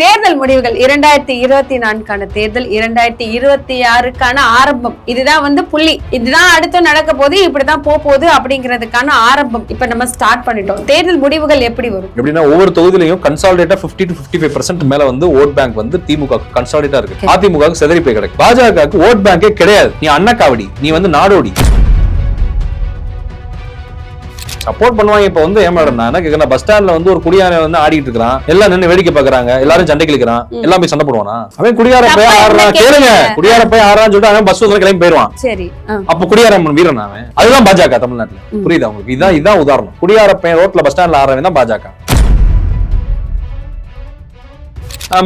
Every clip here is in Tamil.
தேர்தல் முடிவுகள் 2024 தேர்தல் 2026 ஆரம்பம். இதுதான் புள்ளி. இதுதான் அடுத்து நடக்க போது, இப்படிதான் போகுது அப்படிங்கிறதுக்கான ஆரம்பம். இப்ப நம்ம ஸ்டார்ட் பண்ணிட்டோம். தேர்தல் முடிவுகள் எப்படி வரும் எப்படின்னா ஒவ்வொரு தொகுதியிலையும் கன்சாலிடேட்டா 50 to 55% மேல ஓட் பேங்க் திமுக கன்சாலிடேட்டா இருக்கு. அதிமுக செதறி போய் கிடக்கு. பாஜக ஓட் பேங்கே கிடையாது. நீ அண்ணக்காவடி, நீ நாடோடி. சப்போர்ட் பண்ணுவாங்க. இப்ப ஏன் மேடம் நான் என்ன கேக்குறேன், பஸ் ஸ்டாண்ட்ல ஒரு குடியார ஆடிட்டு இருக்கான், எல்லாம் நின்று வேடிக்கை பாக்குறாங்க, எல்லாரும் சண்டை கிளிக்கிறான், எல்லாம் போய் சண்டை போடுவானா? அவன் குடியார போய் ஆடுறான், கேளுங்க, குடியார போய் ஆடுறான்னு சொல்லிட்டு அவன் பஸ் கிளம்பி போயிருவான். சரி, அப்ப குடியாரம்மன் வீரன் அவன். அதுதான் பாஜக தமிழ்நாட்டுல. புரியுதா உங்களுக்கு? இதான் உதாரணம். குடியார பையன் ரோட்ல பஸ் ஸ்டாண்ட்ல ஆடுறவன் தான் பாஜக.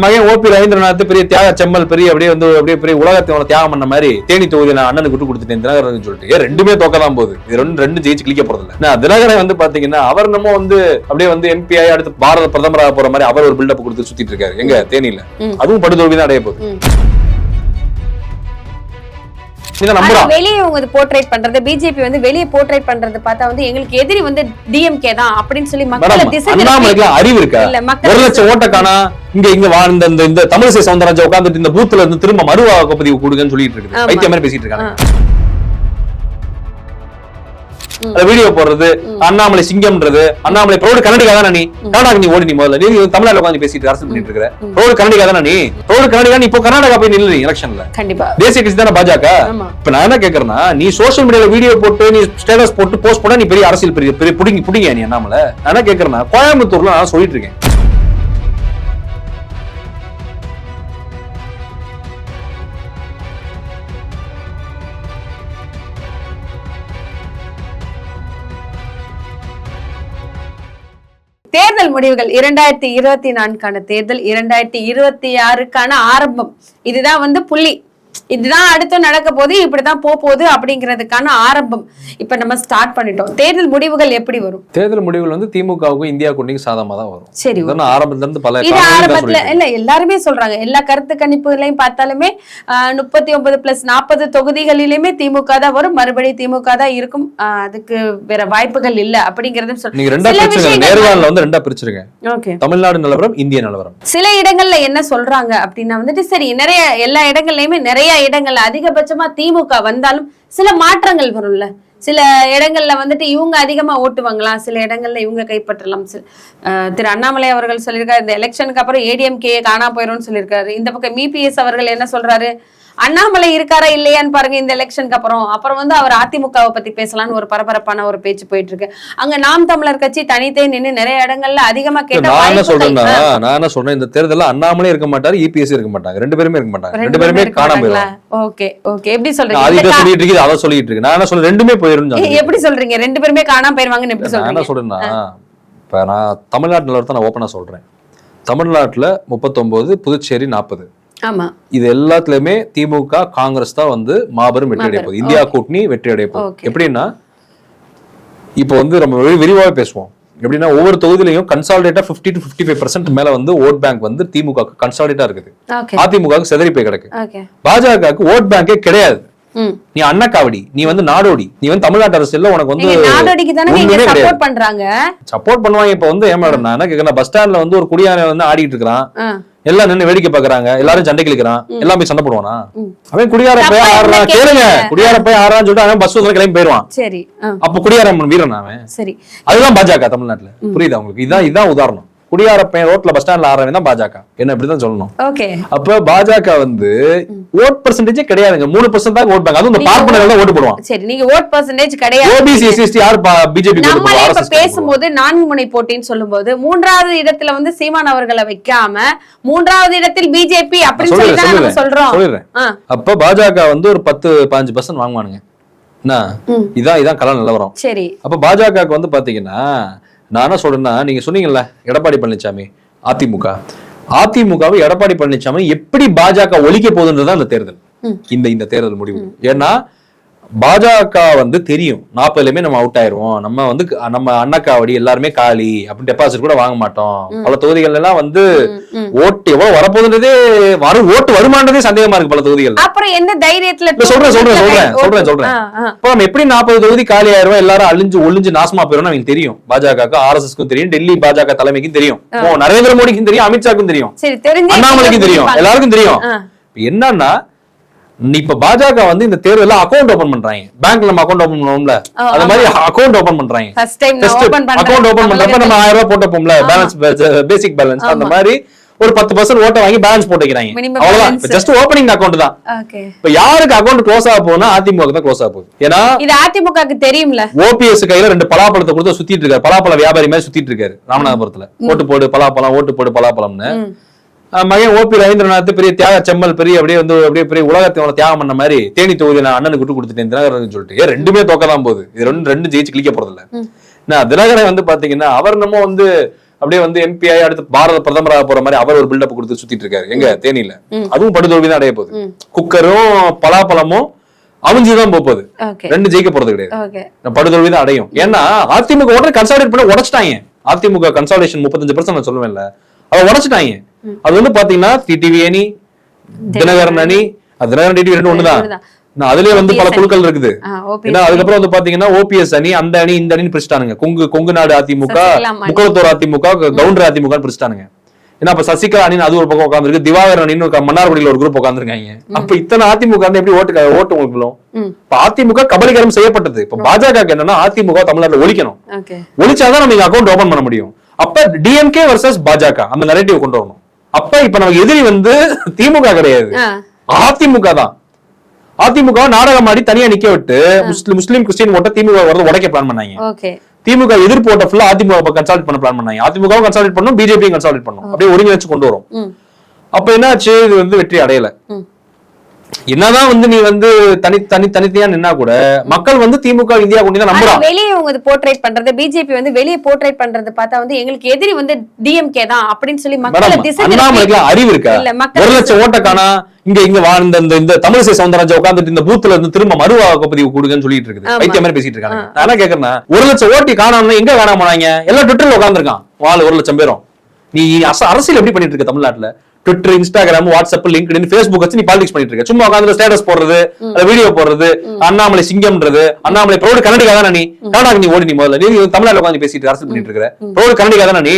மகன் ஓபி ரவீந்திரநாத் பெரிய தியாக செம்மல், பெரிய அப்படியே பெரிய உலகத்தை தியாகம் பண்ண மாதிரி தேனி தொகுதி நான் அண்ணனுக்கு விட்டு கொடுத்துட்டேன் தினகரன் சொல்லிட்டு ரெண்டுமே தோக்கதான் போகுது. இது ரெண்டு ஜெயிச்சு கிளிக்க போறது இல்ல. தினகரன் பாத்தீங்கன்னா அவர் நம்ம அப்படியே எம்பி ஆகி அடுத்து பாரத பிரதமராக போற மாதிரி அவர் ஒரு பில்டப் கொடுத்து சுத்திட்டு இருக்காரு எங்க தேனியில. அதுவும் படுதோல்வி தான் அடைய போகுது. வெளியே போர்ட்ரேட் பண்றது, பிஜேபி வெளியே போர்ட்ரேட் பண்றது பார்த்தா எங்களுக்கு எதிரி டிஎம்கே தான் அப்படின்னு சொல்லி மக்களை அறிவு இருக்கா? 1 லட்சம் ஓட்டக்கானா இங்க வாழ்ந்த இந்த தமிழிசை சவுந்தரராஜன் உட்கார்ந்துட்டு இந்த பூத்துல இருந்து திரும்ப மறுவாக்குப்பதிவு கொடுங்கன்னு சொல்லிட்டு இருக்கு. வைத்திய மாதிரி பேசிட்டு இருக்காங்க. வீடியோ போடுறது, அண்ணாமலை சிங்கம்ன்றது, அண்ணாமலை ப்ரௌட் கர்நாடகா தானே, நீ கர்நாடகா நீ ஓடி, நீ முதல்ல நீ தமிழ்நாட்டுல உட்காந்து பேசிட்டு அரசு பண்ணிட்டு இருக்க. ப்ரௌட் கர்நாடகா தானே நீ, ப்ரௌட் கர்நாடகா நீ இப்போ கர்நாடகா போய் நில்லு எலெக்ஷன்ல. கண்டிப்பா தேசிய கட்சி தானே பாஜக. இப்ப நான் என்ன கேக்குறேன்னா, நீ சோசியல் மீடியால வீடியோ போட்டு நீ ஸ்டேட்டஸ் போட்டு போஸ்ட் பண்ணா நீ பெரிய அரசியல் பெரிய புடிங்க நீ அண்ணாமலை. நான் என்ன கேக்குறேன்னா, கோயம்புத்தூர்ல நான் சொல்லிட்டு இருக்கேன், தேர்தல் முடிவுகள் 2024 தேர்தல் 2026 ஆரம்பம். இதுதான் புள்ளி. இதுதான் அடுத்து நடக்க போது, இப்படிதான் போகுது அப்படிங்கிறதுக்கான ஆரம்பம். இப்ப நம்ம ஸ்டார்ட் பண்ணிட்டோம். தேர்தல் முடிவுகள் எப்படி வரும்? தேர்தல் முடிவுகள் திமுகவுக்கும் இந்தியா கூட்டணிக்கு சாதகமா தான் வரும். சரி, ஆரம்பத்துல இருந்து பல ஆரம்பத்துல இல்ல எல்லாருமே சொல்றாங்க. எல்லா கருத்து கணிப்புகளையும் பார்த்தாலுமே 39+40 தொகுதிகளிலுமே திமுக தான் வரும், மறுபடியும் திமுக தான் இருக்கும், அதுக்கு வேற வாய்ப்புகள் இல்ல அப்படிங்கறதும் ரெண்டா பிரிச்சிருங்க. தமிழ்நாடு நிலவரம், இந்திய நிலவரம். சில இடங்கள்ல என்ன சொல்றாங்க அப்படின்னா சரி, நிறைய எல்லா இடங்கள்லயுமே நிறைய இடங்கள்ல அதிகபட்சமா திமுக வந்தாலும் சில மாற்றங்கள் வரும்ல. சில இடங்கள்ல இவங்க அதிகமா ஓட்டுவாங்களாம், சில இடங்கள்ல இவங்க கைப்பற்றலாம். திரு அண்ணாமலை அவர்கள் சொல்லியிருக்காரு, இந்த எலெக்ஷனுக்கு அப்புறம் ஏடிஎம்கே காணா போயிடும்னு சொல்லியிருக்காரு. இந்த பக்கம் இபிஎஸ் அவர்கள் என்ன சொல்றாரு, அண்ணாமலை இருக்காரா இல்லையான்னு பாருங்க இந்த எலெக்ஷனுக்கு அப்புறம் அவர் அதிமுகவை பத்தி பேசலாம்னு ஒரு பரபரப்பான ஒரு பேச்சு போயிட்டு இருக்கு. அங்க நாம் தமிழர் கட்சி தனித்தே நின்று நிறைய இடங்கள்ல அதிகமா கேட்ட. நான் என்ன சொல்றேன், இந்த தேர்தல்ல அண்ணாமலை இருக்க மாட்டாரு, இபிஎஸ் இருக்க மாட்டாங்க, ரெண்டு பேருமே இருக்க மாட்டாங்க, ரெண்டு பேருமே காணாம போயிடும். ஓகே எப்படி சொல்றீங்க? சொல்லிட்டு இருக்கு, அத சொல்லிட்டு இருக்கு. நான் என்ன சொல்றேன், ரெண்டுமே போயிரும். எப்படி சொல்றீங்க ரெண்டு பேருமே காணாம போயிருவாங்கன்னு எப்படி சொல்றீங்க? என்ன சொல்றேன்னா, இப்ப நான் தமிழ்நாட்டு நிலவரத்தை நான் ஓப்பனா சொல்றேன். தமிழ்நாட்டுல 39, புதுச்சேரி 40. இது எல்லாத்துலயுமே திமுக காங்கிரஸ் தான் மாபெரும் வெற்றி அடைய போகுது. இந்தியா கூட்டணி வெற்றி அடைய போகுது. எப்படின்னா இப்போ நம்ம விரிவாக பேசுவோம். எப்படின்னா ஒவ்வொரு தொகுதியிலையும் கன்சாலிடேட்டா 50 to 55% மேல ஓட் பேங்க் திமுக கன்சாலிடேட்டா இருக்குது. அதிமுக செதறி போய் கிடக்கு. பாஜக ஓட் பேங்கே கிடையாது. நீ அண்ணக்காவடி, நீ நாடோடி, நீ தமிழ்நாட்டு அரசியல்ல உனக்கு சப்போர்ட் பண்ணுவாங்க. இப்ப ஏன் மேடம் நான் என்ன கேக்குறேன், பஸ் ஸ்டாண்ட்ல ஒரு குடியார ஆடிட்டு இருக்கான், எல்லாம் நின்று வேடிக்கை பாக்குறாங்க, எல்லாரும் சண்டை கிளிக்கிறான், எல்லாம் போய் சண்டை போடுவானா? அவன் குடியார போய் ஆடுறான், கேளுங்க, குடியார போய் ஆடுறான்னு சொல்லிட்டு அவன் பஸ் கிளம்பி போயிருவான். சரி, அப்ப குடியாரம்மன் வீரன் அவன். சரி, அதுதான் பாஜக தமிழ்நாட்டுல. புரியுதா உங்களுக்கு? இதான் உதாரணம். குடியார பையன் ரோட்ல பஸ் ஸ்டாண்ட்ல ஆடுறவன் தான் பாஜக. என்ன இப்படிதான் சொல்லணும். அப்ப பாஜக ஓட் பெர்சன்டேஜ் கிடையாதுங்க. 3% தான் ஓட் பேங்க். அதுவும் இந்த பார்ப்பனர்கள் தான் ஓட்டு போடுவாங்க. சரி, நீங்க ஓட் பெர்சன்டேஜ் கிடையாது. ஓபிசி எஸ்சி யார் பிஜேபி நம்ம இப்ப பேசும்போது 4 முனை போட்டின்னு சொல்லும்போது 3வது இடத்துல சீமான் அவர்களை வைக்காம 3வது இடத்தில் பிஜேபி அப்படின்னு சொல்லி தான் நம்ம சொல்றோம். அப்ப பாஜக ஒரு 10-15% வாங்குவானுங்க. இதான் கல நிலவரம். சரி, அப்ப பாஜக பாத்தீங்கன்னா நான் என்ன சொல்றேன்னா, நீங்க சொன்னீங்கல்ல எடப்பாடி பழனிசாமி அதிமுகவை எடப்பாடி பழனிசாமி எப்படி பாஜக ஒழிக்க போகுதுன்றதான் இந்த தேர்தல், இந்த தேர்தல் முடிவு. ஏன்னா பாஜக வந்து தெரியும் 40லயுமே நம்ம அவுட் ஆயிருவோம், நம்ம அண்ணாக்காவடி எல்லாருமே காலி, அப்படி டெபாசிட் கூட வாங்க மாட்டோம், பல தொகுதிகள் எல்லாம் வந்து ஓட்டு எவ்வளவு வரப்போகுதுன்றதே ஓட்டு வருமானதே சந்தேகமா இருக்கு பல தொகுதிகள். அப்புறம் என்ன தைரியத்துல சொல்றேன் இப்போ நம்ம எப்படி 40 தொகுதி காலி ஆயிரம் எல்லாரும் ஒளிஞ்சு நாசமா போயிடும் எனக்கு தெரியும். பாஜக RSSக்கும் தெரியும், டெல்லி பாஜக தலைமைக்கும் தெரியும், நரேந்திர மோடிக்கும் தெரியும், அமித்ஷாக்கும் தெரியும், அண்ணாமலைக்கும் தெரியும், எல்லாருக்கும் தெரியும். என்னன்னா இப்ப பாஜக வந்து இந்த தேர்தல அக்கௌண்ட் ஓபன் பண்றாங்க, பேங்க்ல நம்ம அக்கௌண்ட் ஓபன் பண்ணுவோம்ல அந்த மாதிரி அக்கௌண்ட் ஓபன் பண்றாங்க. அக்கௌண்ட் ஓபன் பண்றப்ப நம்ம 1000 ரூபாய் போட்டோம்ல பேலன்ஸ், பேசிக் பேலன்ஸ், அந்த மாதிரி ஒரு 10% ஓட்ட வாங்கி பேலன்ஸ் போட்டு வைக்கிறாங்க. அவ்வளவுதான், ஜஸ்ட் ஓபனிங் அக்கௌண்ட் தான். இப்ப யாருக்கு அக்கௌண்ட் க்ளோஸ் ஆக போகுதுன்னா அதிமுக தான் க்ளோஸ் ஆக போகுது. ஏன்னா இது அதிமுகவுக்கு தெரியும்ல. ஓபிஎஸ் கையில 2 பலாப்பழத்தை கொடுத்து சுத்திட்டு இருக்காரு, பலாப்பழ வியாபாரி மாதிரி சுத்திட்டு இருக்காரு ராமநாதபுரத்துல. ஓட்டு போடு பலாப்பழம், ஓட்டு போடு பலாப்பழம்னு. மகன் ஓபி ரவீந்திரநாத் பெரிய தியாக செம்மல், பெரிய அப்படியே பெரிய உலகத்தை தியாகம் பண்ண மாதிரி தேனி தொகுதி நான் அண்ணனுக்கு விட்டு கொடுத்துட்டேன் தினகரன் சொல்லிட்டு ரெண்டுமே தோக்கதான் போகுது. இது ரெண்டு ஜெயிச்சு கிளிக்க போறது இல்ல. தினகரன் வந்து பாத்தீங்கன்னா அவர் நம்ம வந்து அப்படியே வந்து MP ஆகி அடுத்து பாரத பிரதமராக போற மாதிரி அவர் ஒரு பில்டப் கொடுத்து சுத்திட்டு இருக்காரு எங்க தேனியில. அதுவும் படுதோல்வி தான் அடைய போகுது. குக்கரும் பலாப்பழமும் அவிஞ்சுதான் போகுது, 2 ஜெயிக்க போறது கிடையாது, படுதோல்வி தான் அடையும். ஏன்னா அதிமுக உடனே கன்சாலிடேட் பண்ண உடைச்சிட்டாங்க. அதிமுக கன்சாலிடேஷன் 35% நான் சொல்லுவேன்ல, அதை உடைச்சிட்டாங்க. அது வந்து பாத்தீங்கன்னா டிடிவி அணி, தினகரன் அணி, தினகரன் டிடிவி 2 ஒண்ணுதான். அதுலயே வந்து பல குழுக்கள் இருக்குது. ஏன்னா அதுக்கப்புறம் வந்து பாத்தீங்கன்னா OPS அணி, அந்த அணி, இந்த அணின்னு பிரிச்சுட்டானுங்க. கொங்கு நாடு அதிமுக, முக்குளத்தோர் அதிமுக, கவுண்டர் அதிமுக பிரிச்சுட்டானுங்க. ஏன்னா அப்ப சசிகலா அணின்னு அது ஒரு பக்கம் உட்காந்துருக்கு, திவாகரன் அணின்னு மன்னார்குடியில ஒரு குரூப் உட்காந்துருக்காங்க. அப்ப இத்தனை அதிமுக எப்படி ஓட்டு உங்களுக்கு இப்ப அதிமுக கபலீகரம் செய்யப்பட்டது. இப்ப பாஜக என்னன்னா அதிமுக தமிழ்நாட்டுல ஒழிக்கணும், ஒழிச்சாதான் நம்ம அக்கௌண்ட் ஓபன் பண்ண முடியும். அப்ப DMK வர்சஸ் பாஜக அந்த நரேட்டிவ் கொண்டு வரணும். அப்ப இப்ப நமக்கு எதிரி வந்து திமுக கிடையாது, அதிமுக தான். அதிமுக நாடகம் ஆடி தனியா நிக்க விட்டு முஸ்லீம் கிறிஸ்டின் ஓட்ட திமுக வரது உடைக்க பிளான் பண்ணாங்க. திமுக எதிர்ப்பு ஓட்ட ஃபுல்லா அதிமுக கன்சால்ட் பண்ண பிளான் பண்ணாங்க. அதிமுக கன்சால்ட் பண்ணும், பிஜேபி கன்சால்ட் பண்ணும், அப்படியே ஒருங்கிணைச்சு கொண்டு வரும். அப்ப என்னாச்சு, இது வந்து வெற்றி அடையல. என்னதான் வந்து நீ வந்து தனித்தனியா நின்னா கூட மக்கள் வந்து திமுக இந்தியா கொண்டு தான் நம்புறாங்க. வெளியே இவங்க போர்ட்ரேட் பண்றது, பிஜேபி வந்து வெளியே போர்ட்ரேட் பண்றது பார்த்தா வந்து எங்களுக்கு எதிரி வந்து DMK தான் அப்படின்னு சொல்லி மக்கள் அண்ணாமலைக்கு அறிவு இருக்கா? 1 லட்சம் ஓட்ட காணா இங்க இந்த தமிழிசை சவுந்தரராஜன் உட்கார்ந்துட்டு இந்த பூத்துல இருந்து திரும்ப மறுவாக்குப்பதிவு கொடுங்கன்னு சொல்லிட்டு இருக்குது, பைத்தியம் மாதிரி பேசிட்டு இருக்காங்க. நான் என்ன கேக்குறேன்னா 1 லட்சம் ஓட்டி காணாம எங்க காணாம போனாங்க? எல்லாம் ட்விட்டர்ல உட்கார்ந்துருக்கான் வாழ் 1 லட்சம் பேரும். நீ அரசியல் எப்படி பண்ணிட்டு இருக்க தமிழ்நாட்டுல? Twitter, Instagram, WhatsApp, LinkedIn, Facebook வச்சு நீ பாலிடிக்ஸ் பண்ணிட்டு இருக்க. சும்மா உட்கார்ந்து ஸ்டேட்டஸ் போடுறது, வீடியோ போடுறது, அண்ணாமலை சிங்கம்ன்றது, அண்ணாமலை ப்ரௌட் கர்நாடகா தானே நீ? கர்நாடகா நீ ஓடி, நீ முதல்ல நீ தமிழ்நாட்டுல உட்கார்ந்து பேசிட்டு அரசியல் பண்ணிட்டு இருக்க. ப்ரௌட் கர்நாடகா தானே நீ?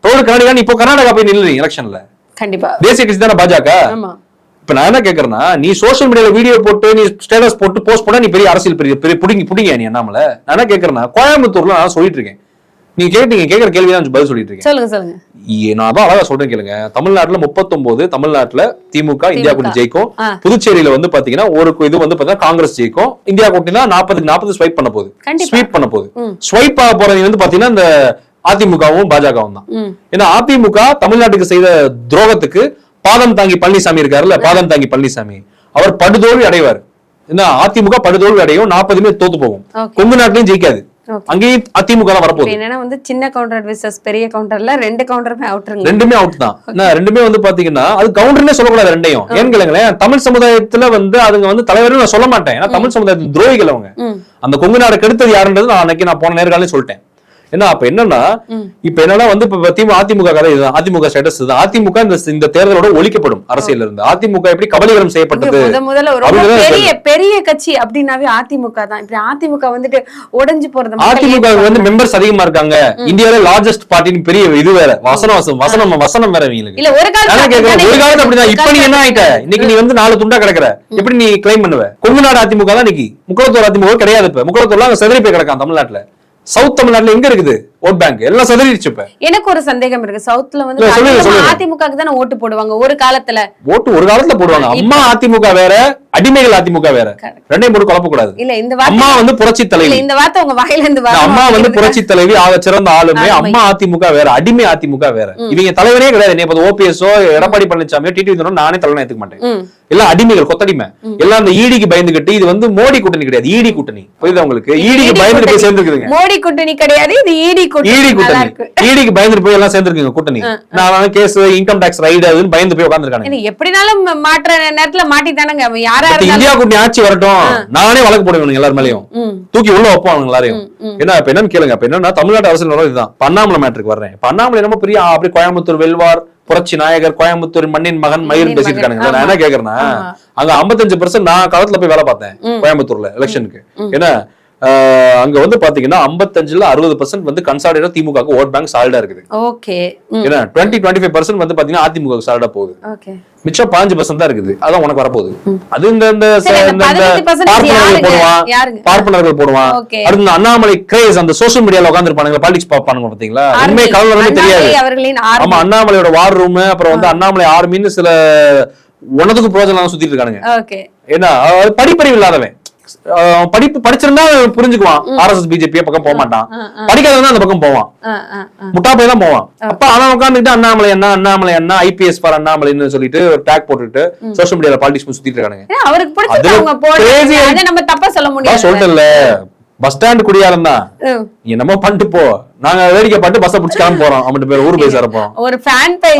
ப்ரௌட் கர்நாடகா நீ இப்போ கர்நாடகா போய் நில்லு எலெக்ஷன்ல. கண்டிப்பா தேசிய கட்சி தானே பாஜக. இப்ப நான் என்ன கேக்குறேன்னா, நீ சோசியல் மீடியால வீடியோ போட்டு நீ ஸ்டேட்டஸ் போட்டு போஸ்ட் பண்ணா நீ பெரிய அரசியல் பெரிய புடிங்க நீ அண்ணாமலை. நான் என்ன கேக்குறேன்னா, கோயம்புத்தூர்ல நான் சொல்லிட்டு இருக்கேன், நீ கேக்குற கேள்விதான் பதில் சொல்லிட்டு இருக்கேன். சொல்லுங்க. நான் அதான் அழகா சொல்றேன் கேளுங்க. தமிழ்நாட்டுல 39 தமிழ்நாட்டுல திமுக இந்தியா கூட்டணி ஜெயிக்கும். புதுச்சேரியில வந்து பாத்தீங்கன்னா ஒரு இது வந்து பாத்தீங்கன்னா காங்கிரஸ் ஜெயிக்கும். இந்தியா கூட்டணி தான் 40 ஸ்வைப் பண்ண போகுது, ஸ்வீப் பண்ண போகுது. ஸ்வைப் ஆக போறது வந்து பாத்தீங்கன்னா இந்த அதிமுகவும் பாஜகவும் தான். ஏன்னா அதிமுக தமிழ்நாட்டுக்கு செய்த துரோகத்துக்கு பாதம் தாங்கி பழனிசாமி இருக்காருல்ல, பாதம் தாங்கி பழனிசாமி அவர் படுதோல்வி அடைவார். ஏன்னா அதிமுக படுதோல்வி அடையும், 40 தோத்து போகும். கொங்கு நாட்டிலையும் ஜெயிக்காது, அங்கேயும் அதிமுக தான் வரப்போகுது. என்னன்னா வந்து சின்ன கவுண்டர் வெர்சஸ் பெரிய கவுண்டர்ல 2 கவுண்டருமே அவுட்ருங்க, 2மே அவுட் தான். 2மே வந்து பாத்தீங்கன்னா அது கவுண்டர்னே சொல்லக்கூடாது ரெண்டையும். ஏன்னு கேளுங்களேன், தமிழ் சமுதாயத்துல வந்து அதுங்க வந்து தலைவரும் நான் சொல்ல மாட்டேன். ஏன்னா தமிழ் சமுதாயத்தின் துரோகிகள் அவங்க. அந்த கொங்கு நாடு கெடுத்தது யாருன்றது நான் அன்னைக்கு போன நேர்காணலே சொல்லிட்டேன். ஏன்னா அப்ப என்னன்னா வந்து அதிமுக கதை இதுதான், அதிமுக ஸ்டேட்டஸ் இதுதான். அதிமுக இந்த தேர்தலோட ஒழிக்கப்படும் அரசியல் இருந்து. அதிமுக எப்படி கபலீகரம் செய்யப்பட்டது? முதல்ல பெரிய கட்சி அப்படின்னாவே அதிமுக தான். இப்படி அதிமுக வந்துட்டு உடைஞ்சு போறது, அதிமுக வந்து மெம்பர்ஸ் அதிகமா இருக்காங்க, இந்தியாவில லார்ஜஸ்ட் பார்ட்டின்னு பெரிய இது வேற, வசனம் வேற இவங்களுக்கு. இல்ல ஒரு காலத்துல அப்படிதான். இப்ப நீ என்ன ஆயிட்ட, இன்னைக்கு நீ வந்து 4 துண்டா கிடக்குற, எப்படி நீ கிளைம் பண்ணுவ? கொங்கு நாடு அதிமுக தான் இன்னைக்கு, முக்குளத்தூர் அதிமுக கிடையாது. இப்ப முக்குளத்தூர்ல செதறி போய் கிடக்கான் தமிழ்நாட்டுல. சவுத் தமிழ்நாட்டுல எங்க இருக்குது ஓட் பேங்க்? எல்லாம் சதறிடுச்சு. இப்ப எனக்கு ஒரு சந்தேகம் இருக்கு, சவுத்ல வந்து அதிமுக தானே ஓட்டு போடுவாங்க ஒரு காலத்துல போடுவாங்க. அம்மா அதிமுக வேற, அடிமைகள் அதிமுக வேற, ரெண்டையும் போட்டு குழப்ப கூடாது. இல்ல இந்த அம்மா வந்து புரட்சி தலைவி, இந்த வார்த்தை உங்க வாயில இருந்து வர, அம்மா வந்து புரட்சி தலைவி, ஆக சிறந்த ஆளுமை. அம்மா அதிமுக வேற, அடிமை அதிமுக வேற. இவங்க தலைவரே கிடையாது. நீ ஓபிஎஸ்ஓ எடப்பாடி பழனிசாமியோ டிடி நானே தலைவனை ஏத்துக்க மாட்டேன். எல்லாம் அடிமைகள், கொத்தடிமை. எல்லாம் அந்த ஈடிக்கு பயந்துகிட்டு, இது வந்து மோடி கூட்டணி கிடையாது, ஈடி கூட்டணி. புரியுதா உங்களுக்கு? ஈடிக்கு பயந்துட்டு சேர்ந்துருக்குதுங்க. மோடி கூட்டணி கிடையாது, இது ஈடி ஈடிக்கு பயந்துட்டு போய் எல்லாம் சேர்ந்துருக்கீங்க கூட்டணி. நான் கேஸ் இன்கம் டாக்ஸ் ரைடு அதுன்னு பயந்து போய் உட்காந்துருக்காங்க. எப்படினாலும் மாற்ற நேரத்துல மாட்டிட்டானுங்க. யாரா இந்தியா கூட்டணி ஆட்சி வரட்டும், நானே வழக்கு போடுவேன் எல்லாரும் மேலயும், தூக்கி உள்ள வைப்பாங்க எல்லாரையும். ஏன்னா இப்ப என்னன்னு கேளுங்க, இப்ப என்னன்னா தமிழ்நாட்டு அரசியல் வர இதுதான். அண்ணாமலை மேட்ருக்கு வர்றேன். இப்ப அண்ணாமலை ரொம்ப பெரிய அப்படி கோயம்புத்தூர் வெல்வார், புரட்சி நாயகர், கோயம்புத்தூர் மண்ணின் மகன் மயில் பேசிட்டு இருக்காங்க. நான் என்ன கேக்குறேன்னா, அங்க 55% நான் காலத்துல போய் வேலை பார்த்தேன் கோயம்புத்தூர்ல எலெக்ஷனுக்கு. ஏன்னா அங்க வந்து பாத்தீங்கன்னா 55ல 60% வந்து கன்சாலிடேட்டா திமுக ஓட் பேங்க் சாலிடா இருக்குது. ஓகே. ஏன்னா 20-25% வந்து பாத்தீங்கன்னா அதிமுக சாலிடா போகுது. ஓகே. மிச்சம் 5% தான் இருக்குது. அதான் உனக்கு வரப்போகுது. அது இந்த பார்ப்பனர்கள் போடுவான். அடுத்து அண்ணாமலை கிரேஸ் அந்த சோசியல் மீடியால உட்காந்துருப்பானுங்க, பாலிடிக்ஸ் பாப்பானுங்க பாத்தீங்களா, உண்மை கலவரம் தெரியாது. ஆமா, அண்ணாமலையோட வார் ரூம், அப்புறம் வந்து அண்ணாமலை ஆர்மின்னு சில உனதுக்கு பிரோஜனம் சுத்திட்டு இருக்கானுங்க. ஏன்னா படிப்பறிவு இல்லாதவன், படிப்பு படிச்சிருந்தா புரிஞ்சுக்குவான், RSS பிஜேபி பக்கம் போக மாட்டான், படிக்காதவன் அந்த பக்கம் போவான், முட்டா போய் தான் போவான். அப்ப அவன் உட்காந்துட்டு அண்ணாமலை அண்ணா IPS ஃபார் அண்ணாமலைன்னு சொல்லிட்டு டேக் போட்டுட்டு சோசியல் மீடியால பாலிடிக்ஸ் சுத்திட்டு இருக்கானுங்க. சொல்லிட்டல பஸ் ஸ்டாண்ட் குடியாரம் தான், என்னமோ பண்ணிட்டு போ, நாங்க வேடிக்கை பாட்டு பஸ் பிடிச்சு கிளம்ப போறோம், அவன் பேர் ஊர் பேச இருப்போம். ஒரு ஃபேன் பேஜ்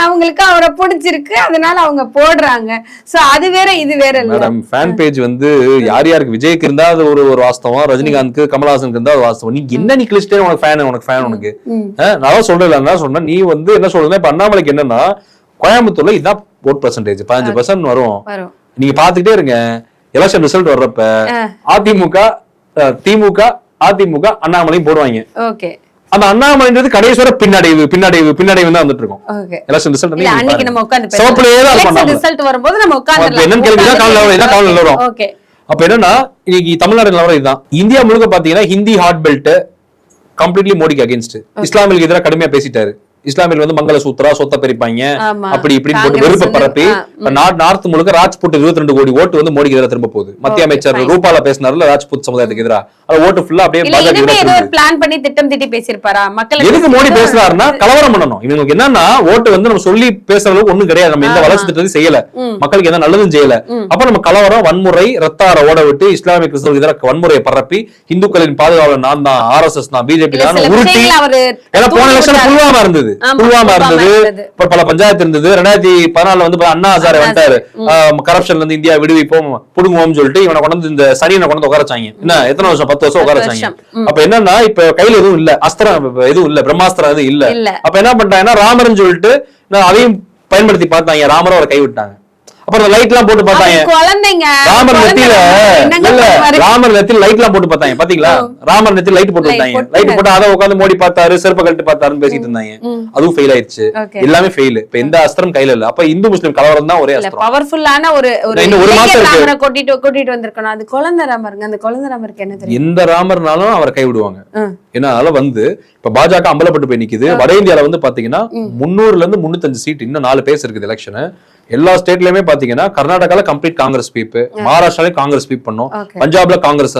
அவங்களுக்கு அவரை பிடிச்சிருக்கு, அதனால அவங்க போடுறாங்க. சோ அது வேற இது வேற இல்ல மேடம். ஃபேன் பேஜ் வந்து யார் யாருக்கு, விஜய்க்கு இருந்தா அது ஒரு வாஸ்தவம், ரஜினிகாந்த் கமலஹாசனுக்கு இருந்தா அது வாஸ்தவம். நீ என்ன நீ கிளிஸ்டே உனக்கு ஃபேன் உனக்கு நான் சொல்றேன். சொன்னா நீ வந்து என்ன சொல்றேன், இப்ப அண்ணாமலைக்கு என்னன்னா கோயம்புத்தூர்ல இதான் ஓட் பெர்சன்டேஜ் 15% வரும். நீங்க பாத்துக்கிட்டே இருங்க, எலெக்ஷன் ரிசல்ட் வர்றப்ப திமுக அதிமுக அண்ணாமலையும் போடுவாங்க. அந்த அண்ணாமலைன்றது கடைசி வரை பின்னடைவு தான் வந்துட்டு இருக்கும். எலெக்ஷன் ரிசல்ட் அன்னைக்கு நம்ம உட்கார்ந்து பேசலாம், ரிசல்ட் வரும்போது நம்ம உட்கார்ந்து என்னன்னு கேளுங்க, காலையில வரும். அப்ப என்னன்னா இன்னைக்கு தமிழ்நாடு நிலவரம் இதுதான். இந்தியா முழுக்க பாத்தீங்கன்னா ஹிந்தி ஹாட் பெல்ட் கம்ப்ளீட்லி மோடிக்கு அகேன்ஸ்ட். இஸ்லாமியர்களுக்கு எதிராக கடுமையா பேசிட்டாரு. இஸ்லாமியர்கள் வந்து மங்கள சூத்ரா சொத்த பெரிப்பாங்க அப்படி இப்படின்னு போட்டு வெறுப்ப பரப்பி நார்த் முழுக்க ராஜ்புட் 22 கோடி ஓட்டு வந்து மோடிக்கு எதிராக திரும்ப போகுது. மத்திய அமைச்சர் ரூபாலா பேசினார்ல ராஜ்புத் சமுதாயத்துக்கு எதிராக, அது ஓட்டு ஃபுல்லா அப்படியே பிளான் பண்ணி திட்டம் திட்டி பேசியிருப்பாரா மக்கள். எதுக்கு மோடி பேசுறாருன்னா கலவரம் பண்ணணும். இவங்களுக்கு என்னன்னா ஓட்டு வந்து நம்ம சொல்லி பேசுற அளவுக்கு ஒண்ணும் கிடையாது, நம்ம எந்த வளர்ச்சி திட்டத்தையும் செய்யல, மக்களுக்கு எந்த நல்லதும் செய்யல. அப்ப நம்ம கலவரம் வன்முறை ரத்தார ஓட விட்டு இஸ்லாமிய கிறிஸ்தவர்களுக்கு எதிராக வன்முறையை பரப்பி இந்துக்களின் பாதுகாவலர் நான் தான், RSS தான், பிஜேபி தான் உருட்டி. ஏன்னா போன எலெக்ஷன் புல்வாமா இருந்தது, பல பஞ்சாயத்து இருந்தது. 2014 வந்து அண்ணா ஹசாரே வந்துட்டாரு, கரப்ஷன்ல இருந்து இந்தியா விடுவிப்போம் புடுங்குவோம் சொல்லிட்டு இவனை கொண்டு இந்த சனியனை கொண்டு உட்கார வச்சாங்க. என்ன எத்தனை வருஷம் 10 வருஷம் உட்கார வச்சாங்க. அப்ப என்னன்னா இப்ப கையில எதுவும் இல்ல, அஸ்திரம் எதுவும் இல்ல, பிரம்மாஸ்திரம் எதுவும் இல்ல. அப்ப என்ன பண்ணிட்டாங்கன்னா ராமர்னு சொல்லிட்டு அதையும் பயன்படுத்தி பார்த்தாங்க, ராமரை அவரை கைவிட்டாங்க. அப்புறம் லைட் எல்லாம் போட்டு பார்த்தாங்க, ராமர் நெத்தியில லைட் எல்லாம் போட்டு பார்த்தாங்க. பாத்தீங்களா, ராமர் நெத்தியில லைட் போட்டு விட்டாங்க. லைட் போட்டு அதை உட்காந்து மோடி பார்த்தாரு, செருப்ப கழட்டு பார்த்தாருன்னு பேசிட்டு இருந்தாங்க. அதுவும் ஃபெயில் ஆயிடுச்சு, எல்லாமே ஃபெயில். இப்ப எந்த அஸ்திரம் கையில இல்ல. அப்ப இந்து முஸ்லிம் கலவரம் தான் ஒரே அஸ்திரம். பவர்ஃபுல்லான ஒரு மாசம் கூட்டிட்டு வந்திருக்கணும். அது குழந்தை ராமருங்க. அந்த குழந்தை ராமருக்கு என்ன தெரியும், எந்த ராமர்னாலும் அவரை கைவிடுவாங்க. ஏன்னா அதனால வந்து இப்ப பாஜக அம்பலப்பட்டு போய் நிக்குது. வட இந்தியால வந்து பாத்தீங்கன்னா 300ல இருந்து 305 சீட், இன்னும் 4 பேஸ் இருக்குது எலெக்ஷன். எல்லா ஸ்டேட்லயுமே பாத்தீங்கன்னா கர்நாடகால கம்ப்ளீட் காங்கிரஸ் ஸ்வீப், மகாராஷ்டிரால காங்கிரஸ் ஸ்வீப் பண்ணும், பஞ்சாப்ல காங்கிரஸ்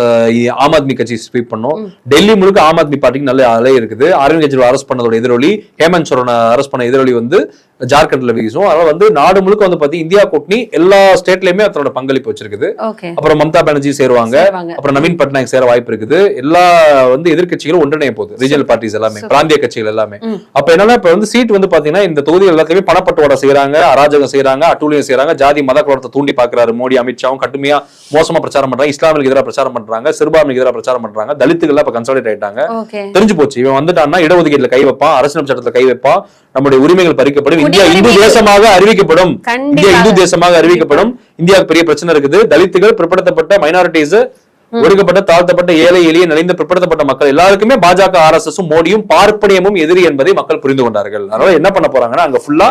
ஆம் ஆத்மி கட்சி ஸ்வீப் பண்ணும், டெல்லி முழுக்க ஆம் ஆத்மி பார்ட்டிக்கு நல்ல அலை இருக்குது. அரவிந்த் கெஜ்ரிவால் அரெஸ்ட் பண்ணதோட எதிரொலி, ஹேமந்த் சோரன் அரெஸ்ட் பண்ண எதிரொலி வந்து ஜார்க்கண்ட்ல வீசும். அதனால வந்து நாடு முழுக்க வந்து பாத்தீங்கன்னா இந்தியா கூட்டணி எல்லா ஸ்டேட்லயுமே அதனோட பங்களிப்பு வச்சிருக்குது. அப்புறம் மம்தா பானர்ஜி சேருவாங்க, அப்புறம் நவீன் பட்நாயக் சேர வாய்ப்பு இருக்குது. எல்லா வந்து எதிர்கட்சிகளும் ஒன்றிணைய போகுது, ரீஜனல் பார்ட்டிஸ் எல்லாமே, பிராந்திய கட்சிகள் எல்லாமே. அப்ப என்னன்னா இப்ப வந்து சீட் வந்து பாத்தீங்கன்னா இந்த தொகுதிகள் எல்லாத்தையுமே பணப்பட்டுவாடா செய்யறாங்க, அராஜகம் செய்யறாங்க, அட்டூழியம் செய்யறாங்க, ஜாதி மத கலவரத்தை தூண்டி பாக்குறாரு மோடி. அமித்ஷாவும் கடுமையா மோசமா பிரச்சாரம் பண்றாங்க, இஸ்லாமிக்கு எதிராக பிரச்சாரம் பண்றாங்க, சிறுபான்மைக்கு எதிராக பிரச்சாரம் பண்றாங்க, தலித்துகள் இப்ப கன்சாலிடேட் ஆயிட்டாங்க. தெரிஞ்சு போச்சு, இவன் வந்துட்டான்னா இடஒதுக்கீட்டுல கை வைப்பான், அரசியல் சட்டத்துல கை வைப்பான், நம்முடைய உரிமைகள் பறிக்கப்படும், இந்தியா இந்து தேசமாக அறிவிக்கப்படும், இந்தியா இந்து தேசமாக அறிவிக்கப்படும். இந்தியாவுக்கு பெரிய பிரச்சனை இருக்குது. தலித்துகள், பிற்படுத்தப்பட்ட மைனாரிட்டிஸ், ஒடுக்கப்பட்ட தாழ்த்தப்பட்ட ஏழை எளிய நலிந்த பிற்படுத்தப்பட்ட மக்கள் எல்லாருக்குமே பாஜக RSS மோடியும் பார்ப்பனியமும் எதிரி என்பதை மக்கள் புரிந்து கொண்டார்கள். அதனால என்ன பண்ண போறாங்கன்னா அங்க ஃபுல்லா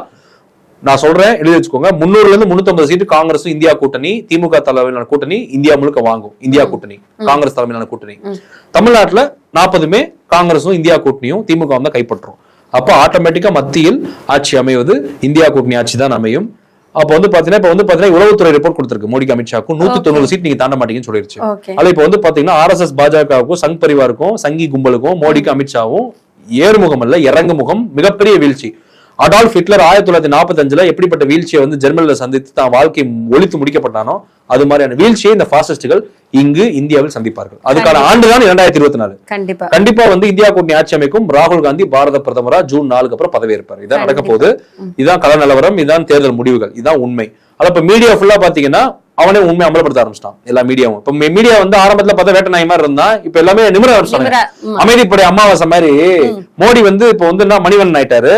நான் சொல்றேன், எழுதி வச்சுக்கோங்க, 300ல இருந்து 350 சீட்டு காங்கிரஸ் இந்தியா கூட்டணி, திமுக தலைமையிலான கூட்டணி இந்தியா முழுக்க வாங்கும். இந்தியா கூட்டணி காங்கிரஸ் தலைமையிலான கூட்டணி. தமிழ்நாட்டுல 40மே காங்கிரஸும் இந்தியா கூட்டணியும் திமுக வந்து கைப்பற்றும். அப்போ ஆட்டோமேட்டிக்கா மத்தியில் ஆட்சி அமைவது இந்தியா கூட்டணி ஆட்சி தான் அமையும். அப்ப வந்து பாத்தீங்கன்னா உளவுத்துறை ரிப்போர்ட் கொடுத்திருக்கு மோடிக்கு அமித்ஷாக்கும் 190 சீட் நீங்க தாண்ட மாட்டீங்கன்னு சொல்லிருச்சு. அது இப்ப வந்து பாத்தீங்கன்னா RSS பாஜகவுக்கும் சங் பரிவாருக்கும் சங்கி கும்பலுக்கும் மோடிக்கு அமித்ஷாவும் ஏறுமுகம் அல்ல இறங்குமுகம், மிகப்பெரிய வீழ்ச்சி. அடால்ஃப் ஹிட்லர் 1945 எப்படிப்பட்ட வீழ்ச்சியை வந்து ஜெர்மனில சந்தித்து தான் வாழ்க்கை ஒழித்து முடிக்கப்பட்டானோ அது மாதிரியான வீழ்ச்சியை இந்த பாசிஸ்டுகள் இங்கு இந்தியாவில் சந்திப்பார்கள். அதுக்கான ஆண்டுதான் 2024. கண்டிப்பா வந்து இந்தியா கூட்டணி ஆட்சி அமைக்கும். ராகுல் காந்தி பாரத பிரதமரா ஜூன் 4 அப்புறம் பதவி ஏற்பார். இதான் நடக்க போகுது. இதான் கள நிலவரம், இதான் தேர்தல் முடிவுகள், இதான் உண்மை. அது இப்ப மீடியா ஃபுல்லா பாத்தீங்கன்னா அவனே உண்மை அமலப்படுத்த ஆரம்பிச்சிட்டான் எல்லா மீடியாவும். இப்ப மீடியா வந்து ஆரம்பத்துல பார்த்தா வேட்ட நாய் மாதிரி இருந்தா இப்ப எல்லாமே நிமிர ஆரம்பிச்சாங்க. அமைதிப்படை அமாவாசை மாதிரி மோடி வந்து இப்ப வந்து மணிவண்ணன் ஆயிட்டாரு.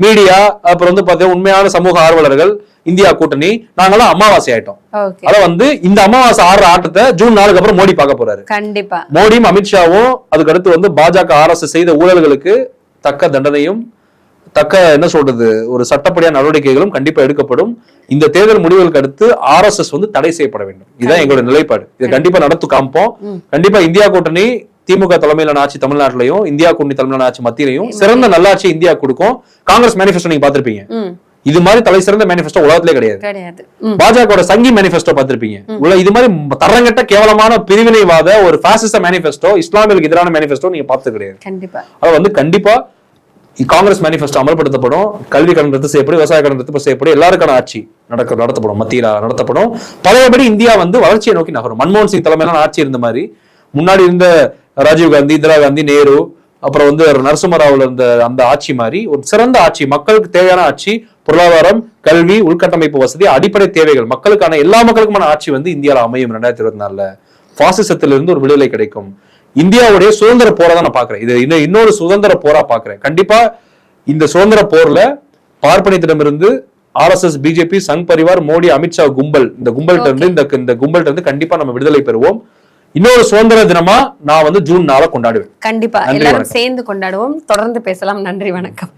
மீடியா அப்புறம் வந்து பாத்தீங்கன்னா உண்மையான சமூக ஆர்வலர்கள் இந்தியா கூட்டணி நாங்கெல்லாம் அமாவாசை ஆயிட்டோம். அத வந்து இந்த அமாவாசை ஆடுற ஆட்டத்தை ஜூன் 4 அப்புறம் மோடி பார்க்க போறாரு. கண்டிப்பா மோடியும் அமித்ஷாவும் அதுக்கு அடுத்து வந்து பாஜக RSS செய்த ஊழல்களுக்கு தக்க தண்டனையும் தக்க என்ன சொல்றது ஒரு சட்டப்படியான நடவடிக்கைகளும் கண்டிப்பா எடுக்கப்படும். இந்த தேர்தல் முடிவுகளுக்கு அடுத்து RSS வந்து தடை செய்யப்பட வேண்டும். இதுதான் எங்களோட நிலைப்பாடு. இதை கண்டிப்பா நடத்து காமிப்போம். கண்டிப்பா இந்தியா கூட்டணி திமுக தலைமையிலான ஆட்சி தமிழ்நாட்டிலையும் இந்தியா கூட்டணி தலைமையிலான ஆட்சி மத்தியிலையும் சிறந்த நல்லாட்சி இந்தியா கொடுக்கும். காங்கிரஸ் மேனிஃபெஸ்டோ நீங்க பாத்திருப்பீங்க. இது மாதிரி தலை சிறந்த மேனிஃபெஸ்டோ உலகத்திலே கிடையாது. பாஜக சங்கி மேனிஃபெஸ்டோ பார்த்திருப்பீங்க. இது மாதிரி தரங்கட்ட கேவலமான பிரிவினைவாத ஒரு பாசிச மேனிஃபெஸ்டோ, இஸ்லாமியர்களுக்கு எதிரான மேனிஃபெஸ்டோ நீங்க பார்த்தது கிடையாது. அது வந்து கண்டிப்பா காங்கிரஸ் மேனிஃபெஸ்டோ அமல்படுத்தப்படும். கல்வி கடன் ரத்து செய்யப்படும், விவசாய கடன் ரத்து செய்யப்படும், எல்லாருக்கான ஆட்சி நடத்தப்படும், மத்தியில நடத்தப்படும். பழையபடி இந்தியா வந்து வளர்ச்சியை நோக்கி நகரும். மன்மோகன் சிங் தலைமையிலான ஆட்சி இருந்த மாதிரி முன்னாடி இருந்த ராஜீவ் காந்தி, இந்திரா காந்தி, நேரு, அப்புறம் வந்து நரசிம்மராவ்ல இருந்த அந்த ஆட்சி மாதிரி ஒரு சிறந்த ஆட்சி, மக்களுக்கு தேவையான ஆட்சி, பொருளாதாரம், கல்வி, உள்கட்டமைப்பு வசதி, அடிப்படை தேவைகள், மக்களுக்கான எல்லா மக்களுக்குமான ஆட்சி வந்து இந்தியாவில் அமையும். 2024 பாசிசத்திலிருந்து ஒரு விடுதலை கிடைக்கும். இந்தியாவுடைய சுதந்திர போரா தான் நான் பாக்குறேன். இது இன்னொரு சுதந்திர போரா பாக்குறேன். கண்டிப்பா இந்த சுதந்திர போர்ல பார்ப்பனியத்திடமிருந்து RSS, BJP, சங் பரிவார், மோடி, அமித்ஷா கும்பல், இந்த கும்பல்கிட்ட இருந்து கண்டிப்பா நம்ம விடுதலை பெறுவோம். இன்னொரு சுதந்திர தினமா நான் வந்து ஜூன் 4 கொண்டாடுவேன். கண்டிப்பா எல்லாரும் சேர்ந்து கொண்டாடுவோம். தொடர்ந்து பேசலாம். நன்றி, வணக்கம்.